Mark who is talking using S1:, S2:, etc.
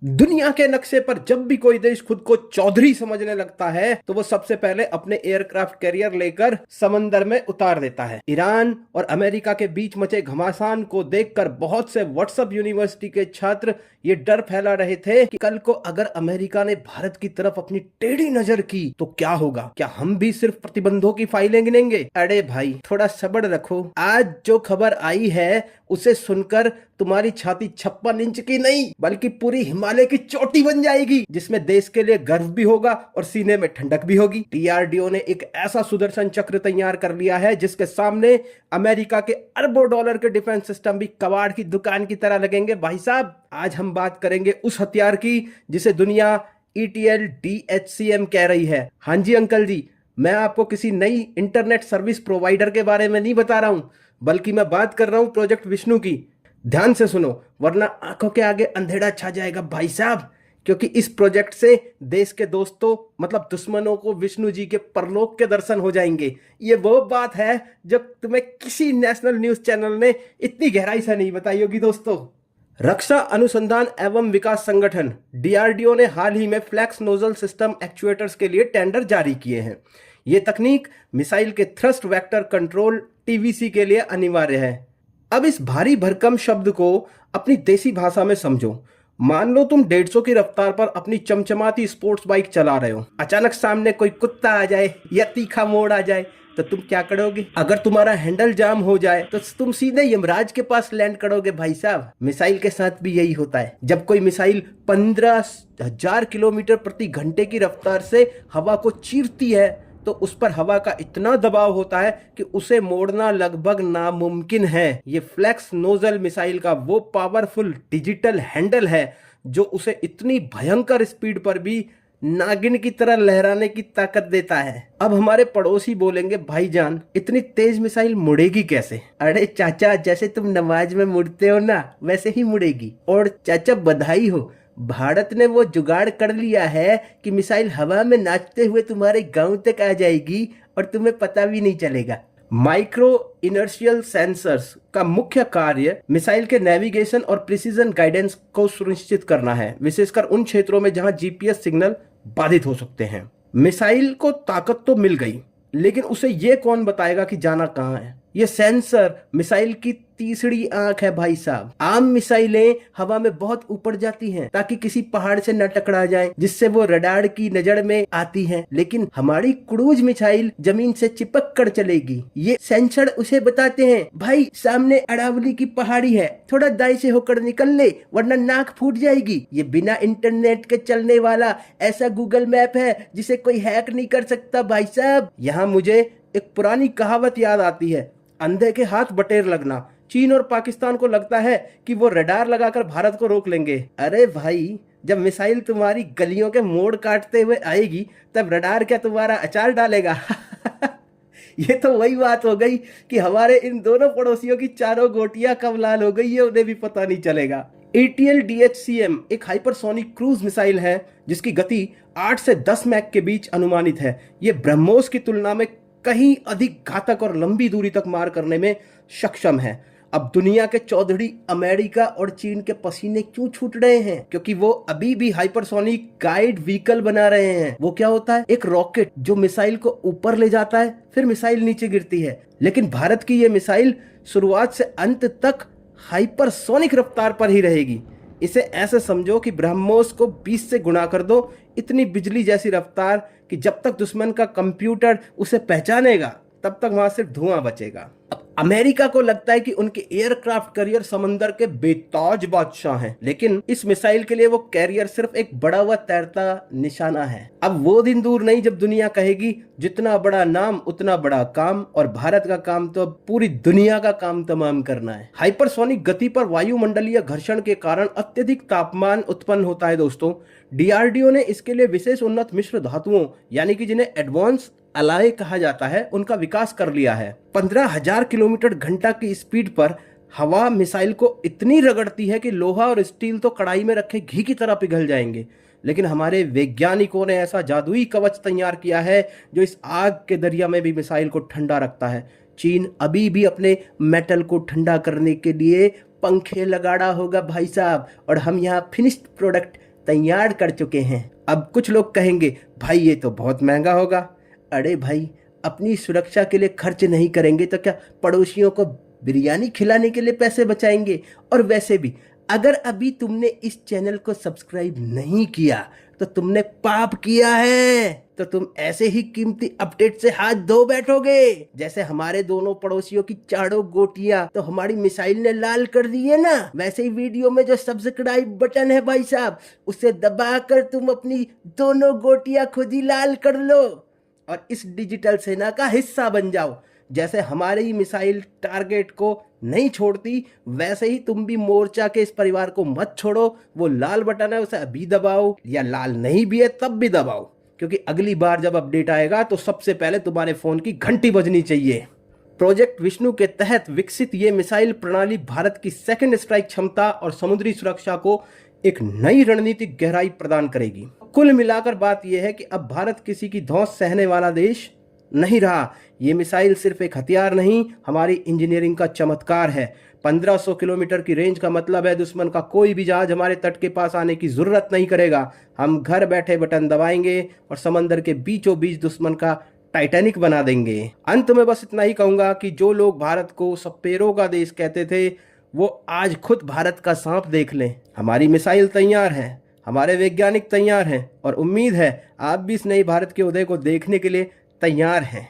S1: दुनिया के नक्शे पर जब भी कोई देश खुद को चौधरी समझने लगता है तो वो सबसे पहले अपने एयरक्राफ्ट कैरियर लेकर समंदर में उतार देता है। ईरान और अमेरिका के बीच मचे घमासान को देखकर बहुत से व्हाट्सएप यूनिवर्सिटी के छात्र ये डर फैला रहे थे कि कल को अगर अमेरिका ने भारत की तरफ अपनी टेढ़ी नजर की तो क्या होगा, क्या हम भी सिर्फ प्रतिबंधों की फाइलें गिनेंगे। अरे भाई थोड़ा सब्र रखो, आज जो खबर आई है उसे सुनकर तुम्हारी छाती 56 इंच की नहीं बल्कि पूरी हिमालय की चोटी बन जाएगी, जिसमें देश के लिए गर्व भी होगा और सीने में ठंडक भी होगी। डीआरडीओ ने एक ऐसा सुदर्शन चक्र तैयार कर लिया है जिसके सामने अमेरिका के अरबों डॉलर के डिफेंस सिस्टम भी कबाड़ की दुकान की तरह लगेंगे। भाई साहब आज हम बात करेंगे उस हथियार की जिसे दुनिया ETL DHCM कह रही है। हाँ जी अंकल जी, मैं आपको किसी नई इंटरनेट सर्विस प्रोवाइडर के बारे में नहीं बता रहा हूं, बल्कि मैं बात कर रहा हूं प्रोजेक्ट विष्णु की। ध्यान से सुनो वरना आंखों के आगे अंधेरा छा जाएगा भाई साहब, क्योंकि इस प्रोजेक्ट से देश के दोस्तों मतलब दुश्मनों को विष्णु जी के परलोक के दर्शन हो जाएंगे। ये वो बात है जो तुम्हें किसी नेशनल न्यूज चैनल ने इतनी गहराई से नहीं बताई होगी। दोस्तों, रक्षा अनुसंधान एवं विकास संगठन DRDO ने हाल ही में फ्लैक्स नोजल सिस्टम एक्चुएटर्स के लिए टेंडर जारी किए हैं। ये तकनीक मिसाइल के थ्रस्ट वेक्टर कंट्रोल TVC के लिए अनिवार्य है। अब इस भारी भरकम शब्द को अपनी देसी भाषा में समझो। मान लो तुम 150 की रफ्तार पर अपनी चमचमाती स्पोर्ट्स बाइक चला रहे हो, अचानक सामने कोई कुत्ता आ जाए या तीखा मोड़ आ जाए तो तुम क्या करोगे? अगर तुम्हारा हैंडल जाम हो जाए तो तुम सीधे यमराज के पास लैंड करोगे। भाई साहब मिसाइल के साथ भी यही होता है। जब कोई मिसाइल 15,000 किलोमीटर प्रति घंटे की रफ्तार से हवा को चीरती है तो उस पर हवा का इतना दबाव होता है कि उसे मोड़ना लगभग नामुमकिन है। ये फ्लैक्स नोजल मिसाइल का वो पावरफुल डिजिटल हैंडल है जो उसे इतनी भयंकर स्पीड पर भी नागिन की तरह लहराने की ताकत देता है। अब हमारे पड़ोसी बोलेंगे, भाईजान इतनी तेज मिसाइल मुड़ेगी कैसे? अरे चाचा, जैसे तुम नमाज में मुड़ते हो ना वैसे ही मुड़ेगी। और चाचा बधाई हो, भारत ने वो जुगाड़ कर लिया है कि मिसाइल हवा में नाचते हुए तुम्हारे गांव तक आ जाएगी और तुम्हें पता भी नहीं चलेगा। माइक्रो इनर्शियल सेंसर्स का मुख्य कार्य मिसाइल के नेविगेशन और प्रिसीजन गाइडेंस को सुनिश्चित करना है, विशेषकर उन क्षेत्रों में जहां GPS सिग्नल बाधित हो सकते हैं। मिसाइल को ताकत तो मिल गई, लेकिन उसे ये कौन बताएगा कि जाना कहां है? ये सेंसर मिसाइल की तीसरी आंख है भाई साहब। आम मिसाइलें हवा में बहुत ऊपर जाती हैं ताकि किसी पहाड़ से न टकरा जाएं, जिससे वो रडार की नजर में आती हैं, लेकिन हमारी क्रूज मिसाइल जमीन से चिपक कर चलेगी। ये सेंसर उसे बताते हैं, भाई सामने अरावली की पहाड़ी है, थोड़ा दाएं से होकर निकल ले वरना नाक फूट जाएगी। ये बिना इंटरनेट के चलने वाला ऐसा गूगल मैप है जिसे कोई हैक नहीं कर सकता भाई साहब। यहाँ मुझे एक पुरानी कहावत याद आती है, अंधे के हाथ बटेर लगना। चीन और पाकिस्तान को लगता है कि वो रडार लगाकर भारत को रोक लेंगे। अरे भाई, जब मिसाइल तुम्हारी गलियों के मोड़ काटते हुए आएगी तब रडार क्या तुम्हारा अचार डालेगा? ये तो वही बात हो गई कि हमारे इन दोनों पड़ोसियों की चारों गोटियां कब लाल हो गई है उन्हें भी पता नहीं चलेगा। ETL DHCM एक हाइपरसोनिक क्रूज मिसाइल है जिसकी गति 8 से 10 मैक के बीच अनुमानित है। ये ब्रह्मोस की तुलना में कहीं अधिक घातक और लंबी दूरी तक मार करने में सक्षम है। अब दुनिया के चौधरी अमेरिका और चीन के पसीने क्यों छूट रहे हैं? क्योंकि वो अभी भी हाइपरसोनिक गाइड व्हीकल बना रहे हैं। वो क्या होता है? एक रॉकेट जो मिसाइल को ऊपर ले जाता है, फिर मिसाइल नीचे गिरती है। लेकिन भारत की ये मिसाइल शुरुआत से अंत तक हाइपरसोनिक रफ्तार पर ही रहेगी। इसे ऐसे समझो कि ब्रह्मोस को 20 से गुणा कर दो, इतनी बिजली जैसी रफ्तार कि जब तक दुश्मन का कंप्यूटर उसे पहचानेगा तब तक वहां सिर्फ धुआं बचेगा। अब अमेरिका को लगता है कि उनके एयरक्राफ्ट कैरियर समंदर के बेताज बादशाह हैं, लेकिन इस मिसाइल के लिए वो कैरियर सिर्फ एक बड़ा हुआ तैरता निशाना है। अब वो दिन दूर नहीं जब दुनिया कहेगी जितना बड़ा नाम उतना बड़ा काम, और भारत का काम तो पूरी दुनिया का काम तमाम करना है। हाइपरसोनिक गति पर वायुमंडलीय घर्षण के कारण अत्यधिक तापमान उत्पन्न होता है। दोस्तों, DRDO ने इसके लिए विशेष उन्नत मिश्र धातुओं यानी कि जिन्हें एडवांस अलाय कहा जाता है उनका विकास कर लिया है। 15,000 किलोमीटर घंटा की स्पीड पर हवा मिसाइल को इतनी रगड़ती है कि लोहा और स्टील तो कढ़ाई में रखे घी की तरह पिघल जाएंगे, लेकिन हमारे वैज्ञानिकों ने ऐसा जादुई कवच तैयार किया है जो इस आग के दरिया में भी मिसाइल को ठंडा रखता है। चीन अभी भी अपने मेटल को ठंडा करने के लिए पंखे लगा रहा होगा भाई साहब, और हम यहाँ फिनिश्ड प्रोडक्ट तैयार कर चुके हैं। अब कुछ लोग कहेंगे भाई ये तो बहुत महंगा होगा। अरे भाई, अपनी सुरक्षा के लिए खर्च नहीं करेंगे तो क्या पड़ोसियों को बिरयानी खिलाने के लिए पैसे बचाएंगे? और वैसे भी अगर अभी तुमने इस चैनल को सब्सक्राइब नहीं किया तो तुमने पाप किया है। तो तुम ऐसे ही कीमती अपडेट से हाथ धो बैठोगे जैसे हमारे दोनों पड़ोसियों की चारों गोटियां तो हमारी मिसाइल ने लाल कर दी है ना, वैसे ही वीडियो में जो सब्सक्राइब बटन है भाई साहब, उसे दबाकर तुम अपनी दोनों गोटियां खुद ही लाल कर लो और इस डिजिटल सेना का हिस्सा बन जाओ। जैसे हमारी ही मिसाइल टारगेट को नहीं छोड़ती, वैसे ही तुम भी मोर्चा के इस परिवार को मत छोड़ो। वो लाल बटन है, उसे अभी दबाओ, या लाल नहीं भी है तब भी दबाओ, क्योंकि अगली बार जब अपडेट आएगा तो सबसे पहले तुम्हारे फोन की घंटी बजनी चाहिए। प्रोजेक्ट विष्णु के तहत विकसित ये मिसाइल प्रणाली भारत की सेकंड स्ट्राइक क्षमता और समुद्री सुरक्षा को एक नई रणनीतिक गहराई प्रदान करेगी। कुल मिलाकर बात यह है कि अब भारत किसी की धौंस सहने वाला देश नहीं रहा। ये मिसाइल सिर्फ एक हथियार नहीं, हमारी इंजीनियरिंग का चमत्कार है। 1500 किलोमीटर की रेंज का मतलब है दुश्मन का कोई भी जहाज हमारे तट के पास आने की जरूरत नहीं करेगा। हम घर बैठे बटन दबाएंगे और समंदर के बीचों बीच दुश्मन का टाइटैनिक बना देंगे। अंत में बस इतना ही कहूंगा कि जो लोग भारत को सपेरों का देश कहते थे, वो आज खुद भारत का सांप देख लें। हमारी मिसाइल तैयार है, हमारे वैज्ञानिक तैयार हैं और उम्मीद है आप भी इस नई भारत के उदय को देखने के लिए तैयार हैं।